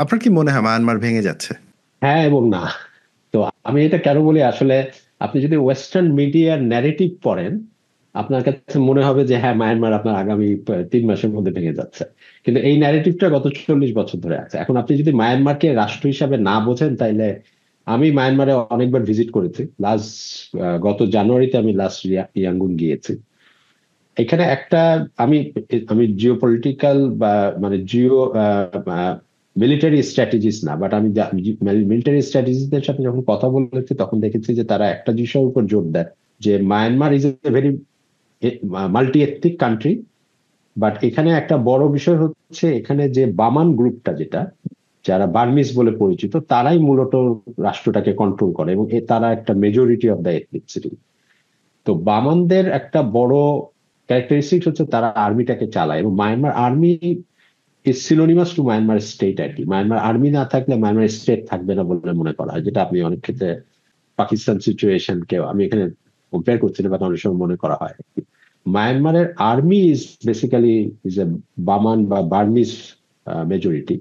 আপনার কি মনে হয় মায়ানমার ভেঙে যাচ্ছে? হ্যাঁ এবং না। তো আমি এটা কেন বলি, আসলে আপনি যদি ওয়েস্টার্ন মিডিয়ার ন্যারেটিভ পড়েন, আপনার কাছে মনে হবে যে হ্যাঁ মায়ানমার আপনার আগামী 3 মাসের মধ্যে ভেঙে যাচ্ছে। কিন্তু এই ন্যারেটিভটা গত 40 বছর ধরে আছে। এখন আপনি যদি মায়ানমারকে রাষ্ট্র হিসাবে না বোঝেন, তাইলে আমি মায়ানমারে অনেকবার ভিজিট করেছি। গত জানুয়ারিতে আমি লাস্ট ইয়াঙ্গুন গিয়েছি। এখানে একটা, আমি আমি জিও পলিটিক্যাল বা মানে জিও মিলিটারি স্ট্র্যাটেজিস্ট না, বাট আমি মিলিটারি স্ট্র্যাটেজিস্টদের সাথে যখন কথা বলেছি তখন দেখেছি যে তারা একটা বিষয়ের উপর জোর দেয়, যে Myanmar is a very multi ethnic country, but এখানে একটা বড় বিষয় হচ্ছে এখানে যে বামান গ্রুপটা, যেটা যারা বার্মিজ বলে পরিচিত, তারাই মূলত রাষ্ট্রটাকে কন্ট্রোল করে এবং তারা একটা মেজরিটি অফ দ্য এথনিসিটি। তো বামনদের একটা বড় ক্যারেক্টারিস্টিক হচ্ছে তারা আর্মিটাকে চালায়, এবং Myanmar army is synonymous to Myanmar state আর কি। মায়ানমার আর্মি না থাকলে মায়ানমার স্টেট থাকবে না বলে মনে করা হয়, যেটা আপনি অনেক ক্ষেত্রে পাকিস্তান সিচুয়েশনকে আমি এখানে কম্পেয়ার করছি না, বা অনেক সময় মনে করা হয়। মায়ানমারের army is basically is a Bamar বা বার্মিজ মেজরিটি।